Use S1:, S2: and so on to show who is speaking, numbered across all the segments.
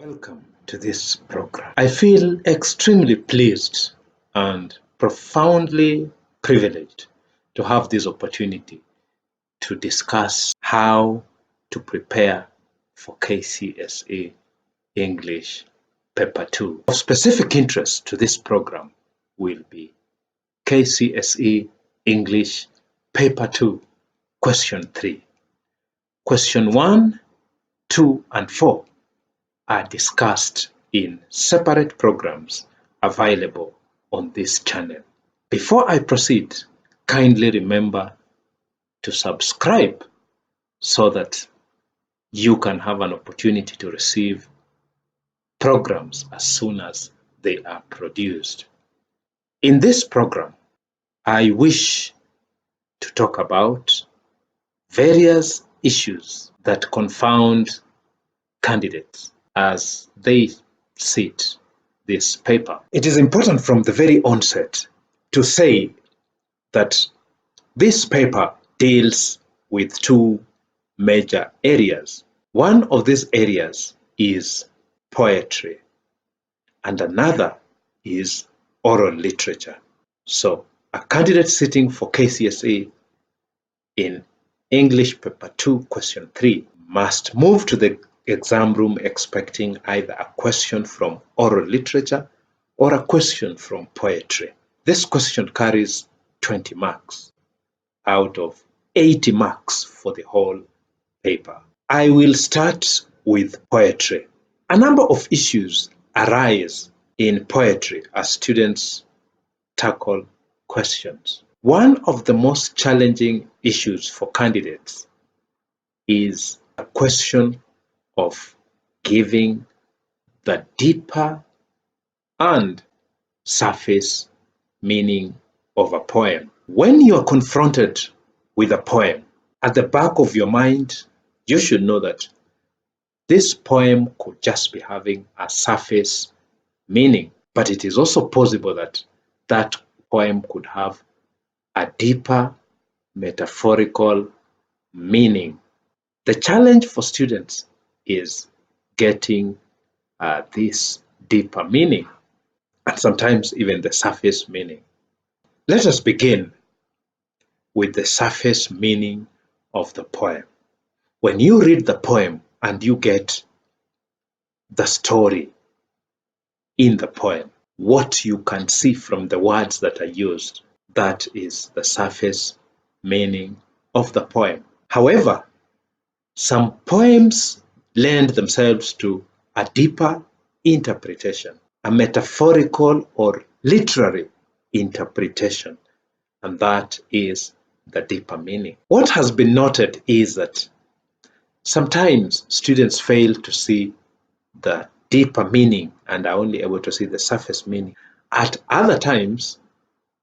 S1: Welcome to this program. I feel extremely pleased and profoundly privileged to have this opportunity to discuss how to prepare for Kcse English Paper 2. Of specific interest to this program will be Kcse English Paper 2, Question 3. Question 1, 2, and 4 are discussed in separate programs available on this channel. Before I proceed, kindly remember to subscribe so that you can have an opportunity to receive programs as soon as they are produced. In this program, I wish to talk about various issues that confound candidates as they sit this paper. It is important from the very onset to say that this paper deals with two major areas. One of these areas is poetry, and another is oral literature. So a candidate sitting for Kcse in English Paper 2, Question 3 must move to the exam room expecting either a question from oral literature or a question from poetry. This question carries 20 marks out of 80 marks for the whole paper. I will start with poetry. A number of issues arise in poetry as students tackle questions. One of the most challenging issues for candidates is a question of giving the deeper and surface meaning of a poem. When you are confronted with a poem, at the back of your mind, you should know that this poem could just be having a surface meaning, but it is also possible that that poem could have a deeper metaphorical meaning. The challenge for students is getting this deeper meaning and sometimes even the surface meaning. Let us begin with the surface meaning of the poem. When you read the poem and you get the story in the poem, what you can see from the words that are used, that is the surface meaning of the poem. However, some poems lend themselves to a deeper interpretation, a metaphorical or literary interpretation, and that is the deeper meaning. What has been noted is that sometimes students fail to see the deeper meaning and are only able to see the surface meaning. At other times,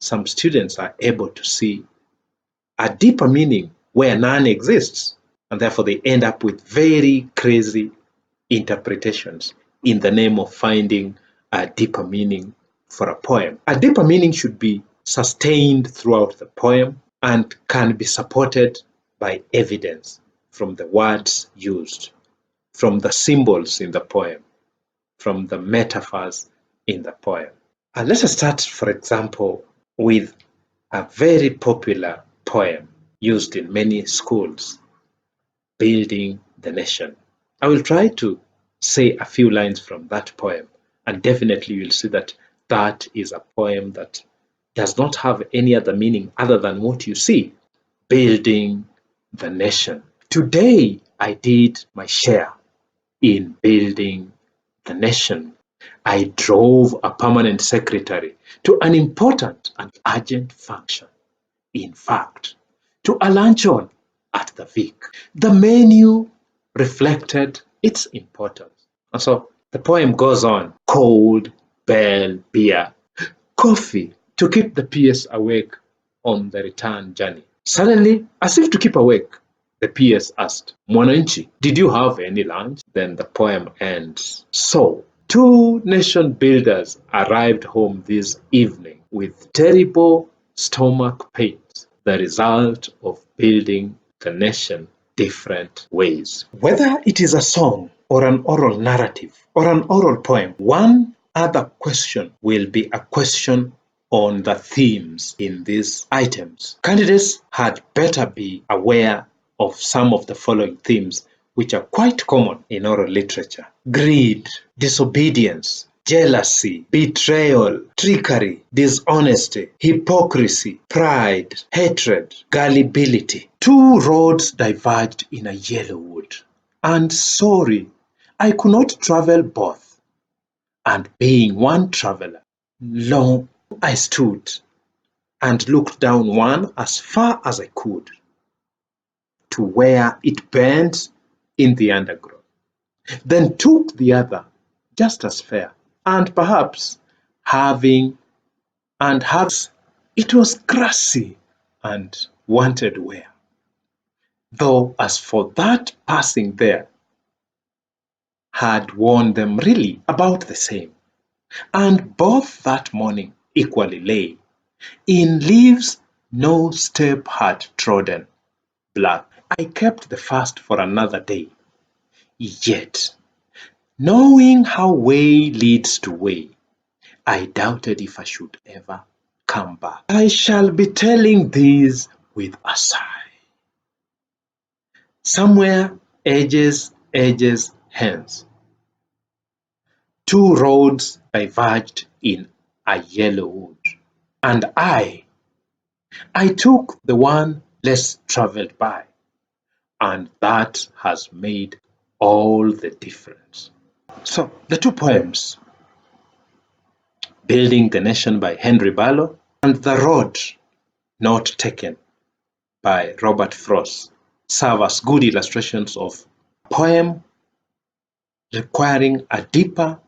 S1: some students are able to see a deeper meaning where none exists, and therefore they end up with very crazy interpretations in the name of finding a deeper meaning for a poem. A deeper meaning should be sustained throughout the poem and can be supported by evidence from the words used, from the symbols in the poem, from the metaphors in the poem. And let us start, for example, with a very popular poem used in many schools, Building the Nation. I will try to say a few lines from that poem, and definitely you'll see that that is a poem that does not have any other meaning other than what you see. Building the nation. Today, I did my share in building the nation. I drove a permanent secretary to an important and urgent function. In fact, to a luncheon at the Vic. The menu reflected its importance. And so the poem goes on. Cold, bell, beer, coffee to keep the PS awake on the return journey. Suddenly, as if to keep awake, the PS asked, Mwananchi, did you have any lunch? Then the poem ends. So, two nation builders arrived home this evening with terrible stomach pains, the result of building the nation different ways. Whether it is a song or an oral narrative or an oral poem, one other question will be a question on the themes in these items. Candidates had better be aware of some of the following themes, which are quite common in oral literature: greed, disobedience, jealousy, betrayal, trickery, dishonesty, hypocrisy, pride, hatred, gullibility. Two roads diverged in a yellow wood, and sorry, I could not travel both. And being one traveler, long I stood and looked down one as far as I could to where it burned in the undergrowth, then took the other just as fair, and perhaps having it was grassy and wanted wear. Though as for that passing there had worn them really about the same, and both that morning equally lay in leaves no step had trodden black. I kept the first for another day, yet knowing how way leads to way, I doubted if I should ever come back. I shall be telling these with a sigh. Somewhere ages hence, two roads diverged in a yellow wood, and I took the one less traveled by, and that has made all the difference. So the two poems, Building the Nation by Henry Barlow and The Road Not Taken by Robert Frost, serve as good illustrations of a poem requiring a deeper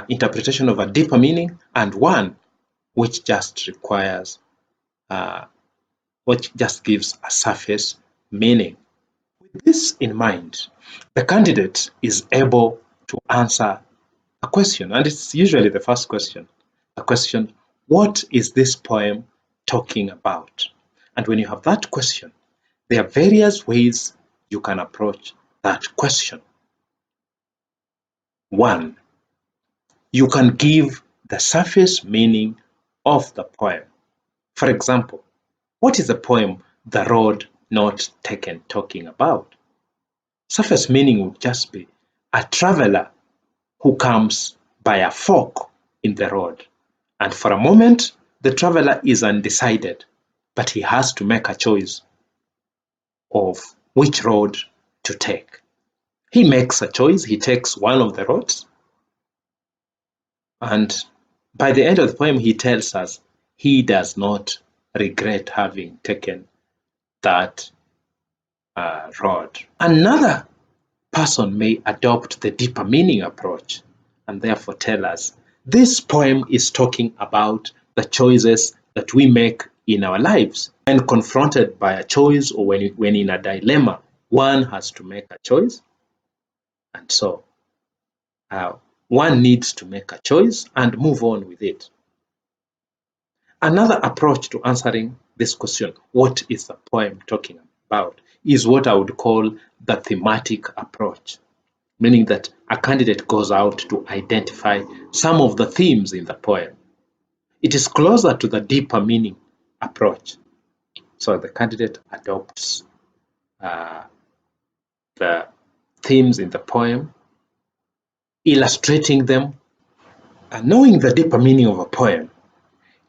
S1: interpretation of a deeper meaning, and one which just requires, which just gives a surface meaning. With this in mind, the candidate is able to answer a question, and it's usually the first question. A question: what is this poem talking about? And when you have that question, there are various ways you can approach that question. One, you can give the surface meaning of the poem. For example, what is the poem The Road Not Taken talking about? Surface meaning would just be a traveler who comes by a fork in the road, and for a moment the traveler is undecided, but he has to make a choice of which road to take. He makes a choice, he takes one of the roads, and by the end of the poem he tells us he does not regret having taken that road. Another person may adopt the deeper meaning approach and therefore tell us this poem is talking about the choices that we make in our lives. When confronted by a choice, or when in a dilemma, one has to make a choice, and so one needs to make a choice and move on with it. Another approach to answering this question, what is the poem talking about, is what I would call the thematic approach, meaning that a candidate goes out to identify some of the themes in the poem. It is closer to the deeper meaning approach. So the candidate adopts the themes in the poem, illustrating them, and knowing the deeper meaning of a poem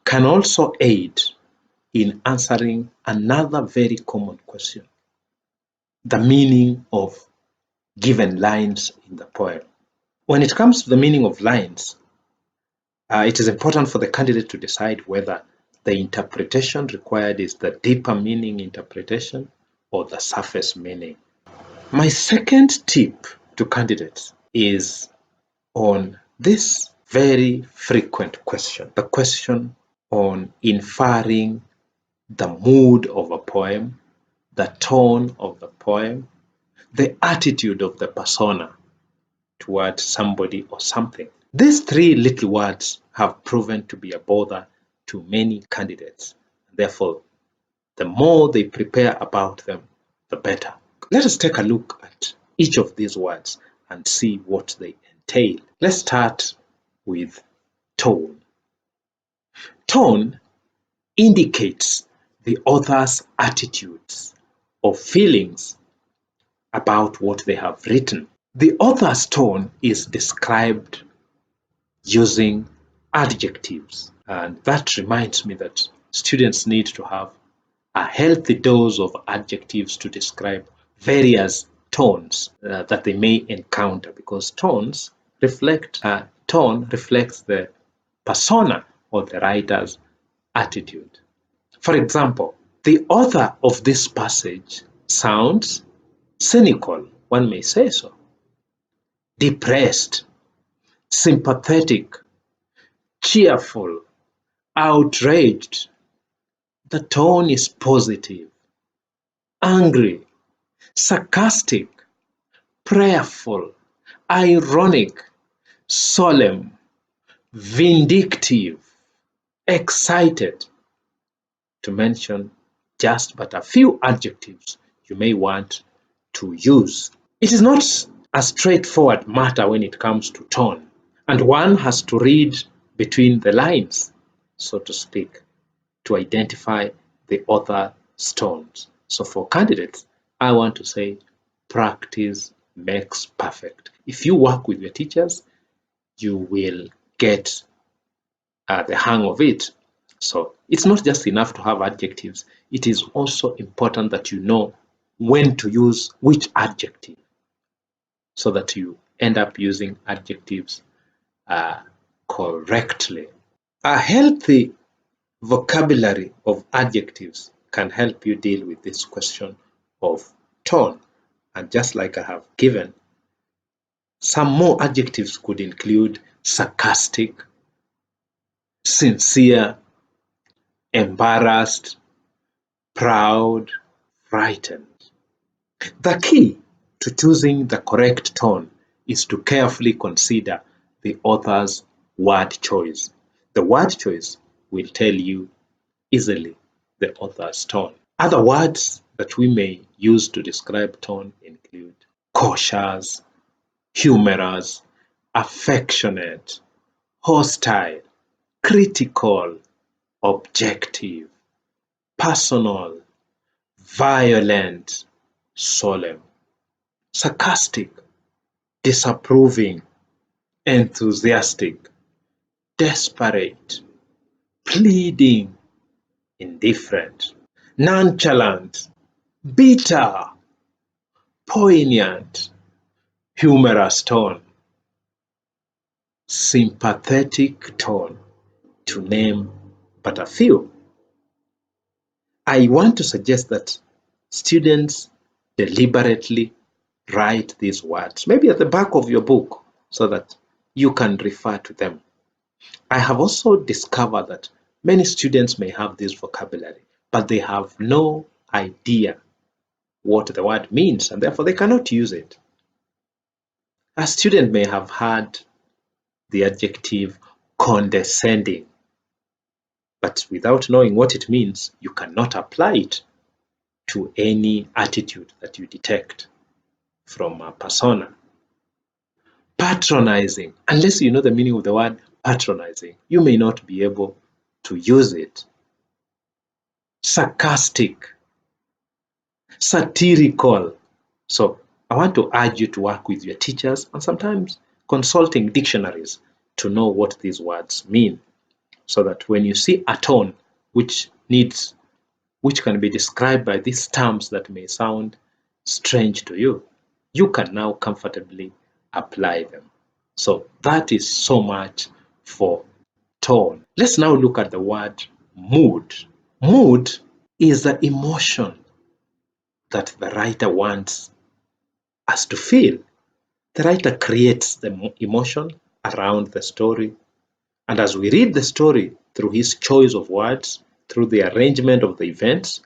S1: can also aid in answering another very common question: the meaning of given lines in the poem. When it comes to the meaning of lines, it is important for the candidate to decide whether the interpretation required is the deeper meaning interpretation or the surface meaning. My second tip to candidates is on this very frequent question, the question on inferring the mood of a poem, the tone of the poem, the attitude of the persona towards somebody or something. These three little words have proven to be a bother to many candidates. Therefore, the more they prepare about them, the better. Let us take a look at each of these words and see what they entail. Let's start with tone. Tone indicates the author's attitudes or feelings about what they have written. The author's tone is described using adjectives, and that reminds me that students need to have a healthy dose of adjectives to describe various tones that they may encounter, because tone reflects the persona or the writer's attitude. For example, the author of this passage sounds cynical, one may say so, depressed, sympathetic, cheerful, outraged. The tone is positive, angry, sarcastic, prayerful, ironic, solemn, vindictive, excited, to mention just but a few adjectives you may want to use. It is not a straightforward matter when it comes to tone, and one has to read between the lines, so to speak, to identify the author's tones. So for candidates, I want to say practice makes perfect. If you work with your teachers, you will get the hang of it. So it's not just enough to have adjectives. It is also important that you know when to use which adjective, so that you end up using adjectives correctly. A healthy vocabulary of adjectives can help you deal with this question of tone. And just like I have given, some more adjectives could include sarcastic, sincere, embarrassed, proud, frightened. The key to choosing the correct tone is to carefully consider the author's word choice. The word choice will tell you easily the author's tone. Other words that we may use to describe tone include cautious, humorous, affectionate, hostile, critical, objective, personal, violent, solemn, sarcastic, disapproving, enthusiastic, desperate, pleading, indifferent, nonchalant, bitter, poignant, humorous tone, sympathetic tone, to name but a few. I want to suggest that students deliberately write these words, maybe at the back of your book, so that you can refer to them. I have also discovered that many students may have this vocabulary, but they have no idea what the word means, and therefore they cannot use it. A student may have heard the adjective condescending, but without knowing what it means, you cannot apply it to any attitude that you detect from a persona. Patronizing, unless you know the meaning of the word patronizing, you may not be able to use it. Sarcastic, satirical. So I want to urge you to work with your teachers and sometimes consulting dictionaries to know what these words mean, so that when you see a tone which can be described by these terms that may sound strange to you, you can now comfortably apply them. So that is so much for tone. Let's now look at the word mood. Mood is the emotion that the writer wants us to feel. The writer creates the emotion around the story, and as we read the story through his choice of words, through the arrangement of the events,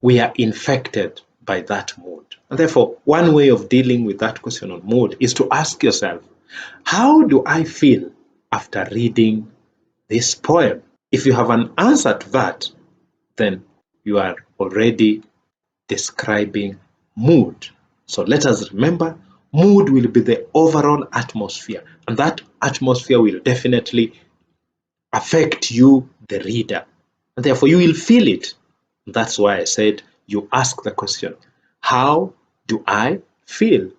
S1: we are infected by that mood. And therefore, one way of dealing with that question on mood is to ask yourself, how do I feel after reading this poem? If you have an answer to that, then you are already describing mood. So let us remember, Mood will be the overall atmosphere, and that atmosphere will definitely affect you, the reader, and therefore you will feel it. That's why I said you ask the question, how do I feel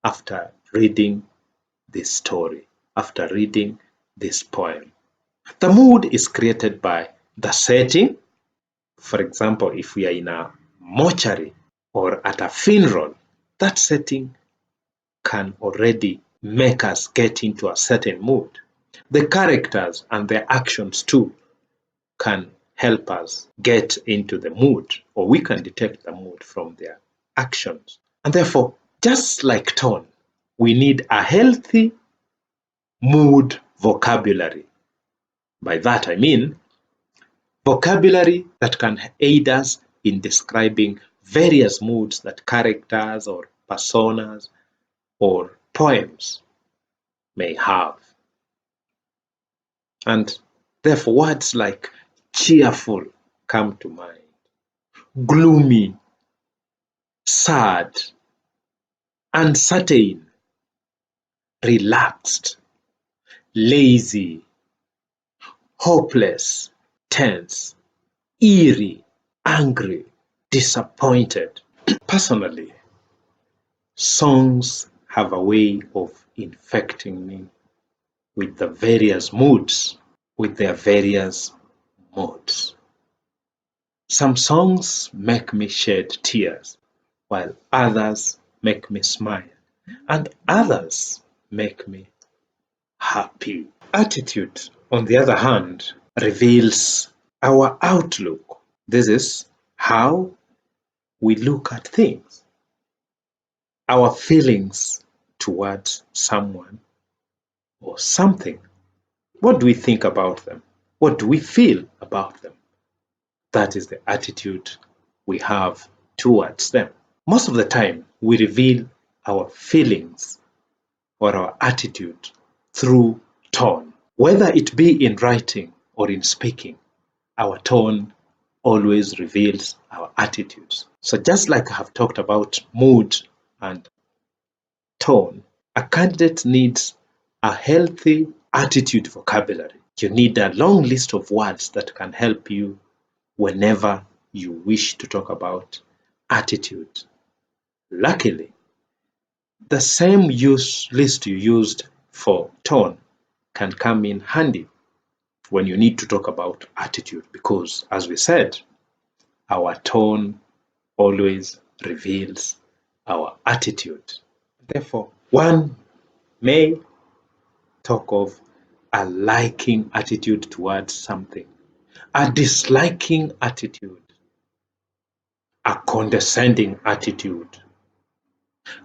S1: after reading this story, after reading this poem? The mood is created by the setting. For example, if we are in a mortuary or at a funeral, that setting can already make us get into a certain mood. The characters and their actions too can help us get into the mood, or we can detect the mood from their actions. And therefore, just like tone, we need a healthy mood vocabulary. By that I mean vocabulary that can aid us in describing various moods that characters or personas or poems may have. And therefore, words like cheerful come to mind, gloomy, sad, uncertain, relaxed, lazy, hopeless, tense, eerie, angry, disappointed. Personally, songs have a way of infecting me with the various moods, with their various modes. Some songs make me shed tears, while others make me smile, and others make me happy. Attitude, on the other hand, reveals our outlook. This is how we look at things, our feelings towards someone or something. What do we think about them? What do we feel about them? That is the attitude we have towards them. Most of the time, we reveal our feelings or our attitude through tone. Whether it be in writing or in speaking, our tone always reveals our attitudes. So just like I have talked about mood and tone, a candidate needs a healthy attitude vocabulary. You need a long list of words that can help you whenever you wish to talk about attitude. Luckily, the same list you used for tone can come in handy when you need to talk about attitude, because, as we said, our tone always reveals our attitude. Therefore, one may talk of a liking attitude towards something, a disliking attitude, a condescending attitude,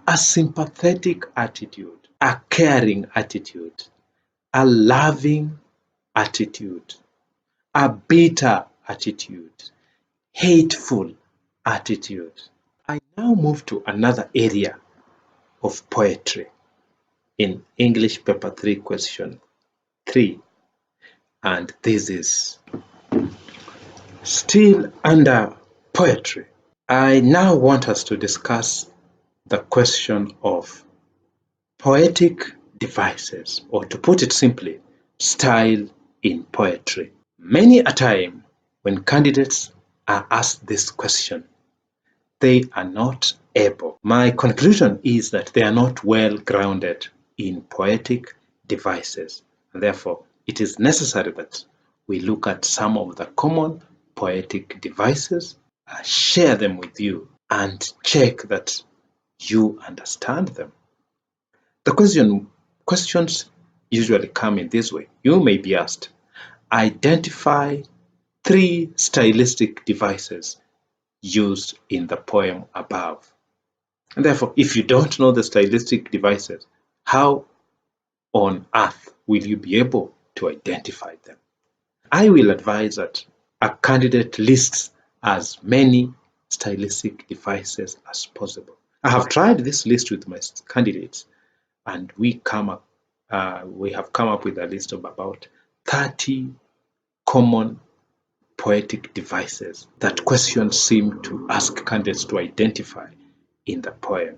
S1: a sympathetic attitude, a caring attitude, a loving attitude, a bitter attitude, hateful attitude. I now move to another area of poetry in English paper 3 question 3, and this is still under poetry. I now want us to discuss the question of poetic devices, or to put it simply, style in poetry. Many a time when candidates are asked this question, they are not able. My conclusion is that they are not well grounded in poetic devices. And therefore, it is necessary that we look at some of the common poetic devices, share them with you, and check that you understand them. The questions usually come in this way. You may be asked, identify 3 stylistic devices used in the poem above. And therefore, if you don't know the stylistic devices, how on earth will you be able to identify them? I will advise that a candidate lists as many stylistic devices as possible. I have tried this list with my candidates, and we have come up with a list of about 30 common poetic devices that questions seem to ask candidates to identify in the poem.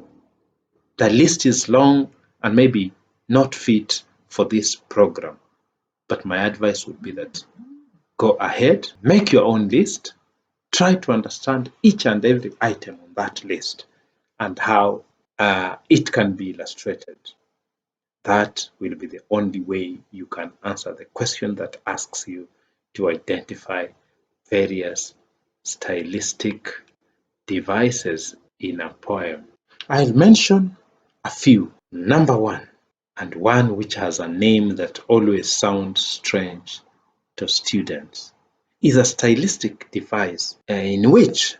S1: The list is long and maybe not fit for this program, but my advice would be that go ahead, make your own list, try to understand each and every item on that list and how it can be illustrated. That will be the only way you can answer the question that asks you to identify various stylistic devices in a poem. I'll mention a few. Number one, and one which has a name that always sounds strange to students, is a stylistic device in which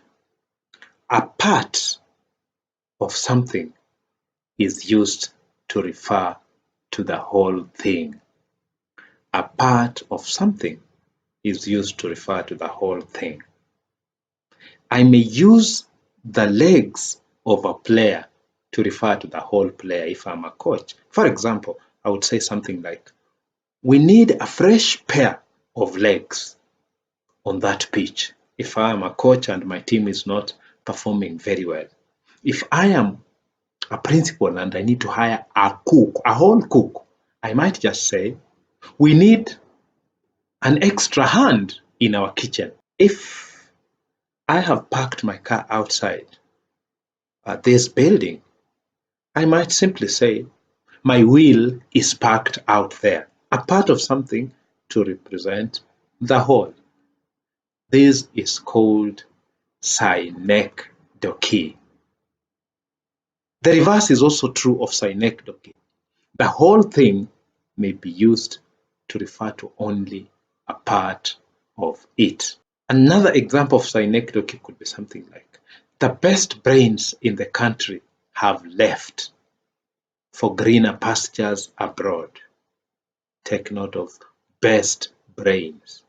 S1: a part of something is used to refer to the whole thing. A part of something is used to refer to the whole thing. I may use the legs of a player to refer to the whole player if I'm a coach. For example, I would say something like, we need a fresh pair of legs on that pitch. If I am a coach and my team is not performing very well. If I am a principal and I need to hire a cook, a whole cook, I might just say, we need an extra hand in our kitchen. If I have parked my car outside this building, I might simply say, my wheel is parked out there, a part of something to represent the whole. This is called synecdoche. The reverse is also true of synecdoche. The whole thing may be used to refer to only a part of it. Another example of synecdoche could be something like, the best brains in the country have left for greener pastures abroad. Take note of best brains.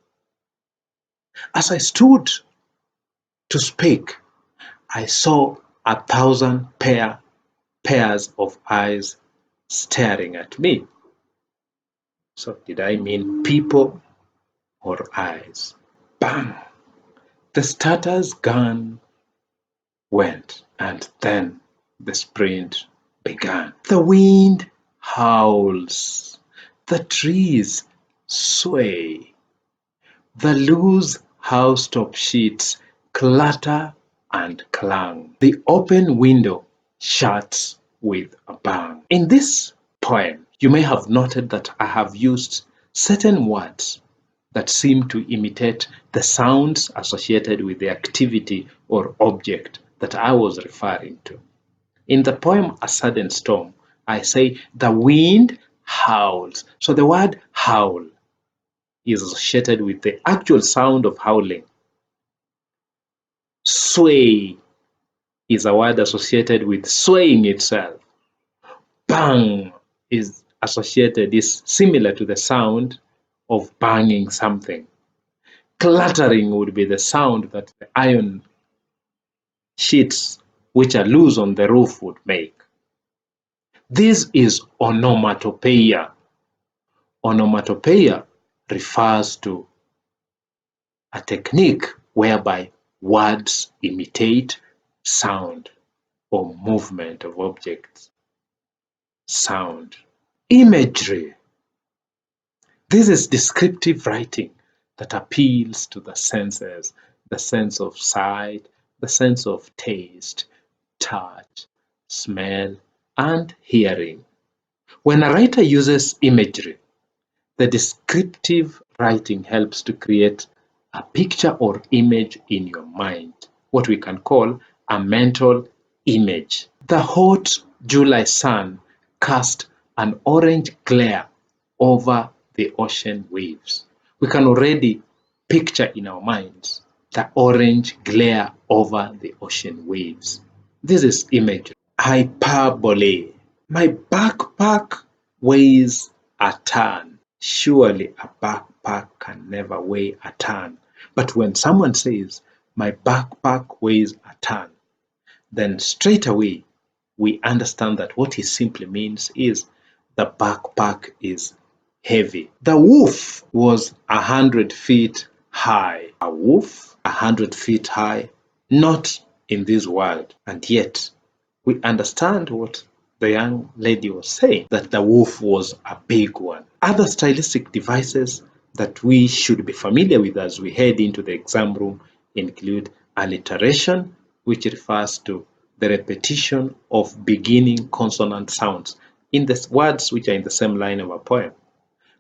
S1: As I stood to speak, I saw 1,000 pairs of eyes staring at me. So did I mean people or eyes? Bang! The starter's gun went, and then the sprint began. The wind howls, the trees sway, the loose housetop sheets clatter and clang. The open window shuts with a bang. In this poem, you may have noted that I have used certain words that seem to imitate the sounds associated with the activity or object that I was referring to. In the poem A Sudden Storm, I say the wind howls. So the word howl is associated with the actual sound of howling. Sway is a word associated with swaying itself. Bang is similar to the sound of banging something. Clattering would be the sound that the iron sheets which are loose on the roof would make. This is onomatopoeia. Onomatopoeia refers to a technique whereby words imitate sound or movement of objects. Sound. Imagery. This is descriptive writing that appeals to the senses, the sense of sight, the sense of taste, touch, smell, and hearing. When a writer uses imagery, the descriptive writing helps to create a picture or image in your mind, what we can call a mental image. The hot July sun cast an orange glare over the ocean waves. We can already picture in our minds the orange glare over the ocean waves. This is imagery. Hyperbole. My backpack weighs a ton. Surely a backpack can never weigh a ton. But when someone says, my backpack weighs a ton, then straight away we understand that what he simply means is the backpack is heavy. The wolf was 100 feet high. A wolf 100 feet high? Not in this world. And yet we understand what the young lady was saying that the wolf was a big one. Other stylistic devices that we should be familiar with as we head into the exam room include alliteration, which refers to the repetition of beginning consonant sounds in the words which are in the same line of a poem.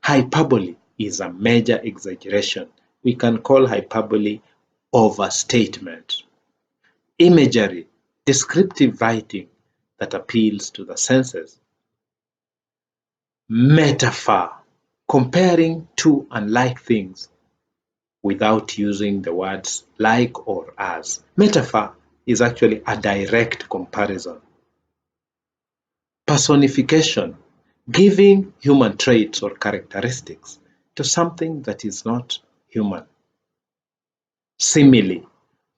S1: Hyperbole is a major exaggeration. We can call hyperbole overstatement. Imagery, descriptive writing that appeals to the senses. Metaphor, comparing two unlike things without using the words like or as. Metaphor is actually a direct comparison. Personification, giving human traits or characteristics to something that is not human. Simile,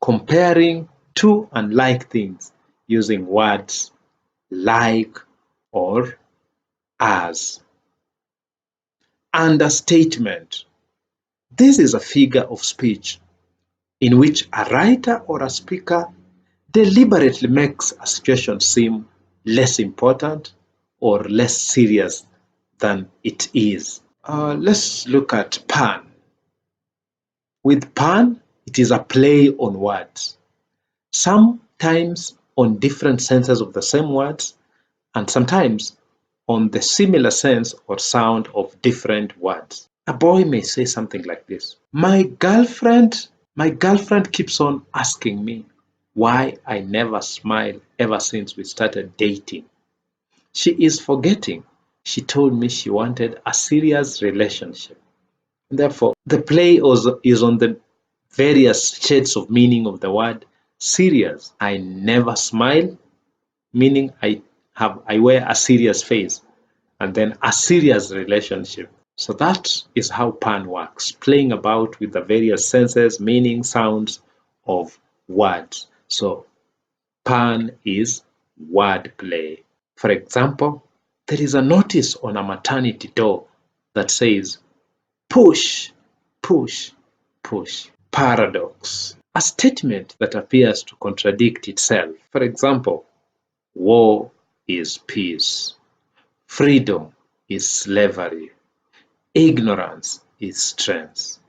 S1: comparing two unlike things using words like or as. Understatement, this is a figure of speech in which a writer or a speaker deliberately makes a situation seem less important or less serious than it is. Let's look at pun. With pun, it is a play on words, sometimes on different senses of the same words, and sometimes on the similar sense or sound of different words. A boy may say something like this: my girlfriend keeps on asking me why I never smile ever since we started dating. She is forgetting she told me she wanted a serious relationship. Therefore, the play is on the various shades of meaning of the word serious. I never smile, meaning I wear a serious face, and then a serious relationship. So that is how pan works, playing about with the various senses, meaning, sounds of words. So pan is wordplay. For example, there is a notice on a maternity door that says push, push, push. Paradox, a statement that appears to contradict itself. For example, war is peace, freedom is slavery, ignorance is strength.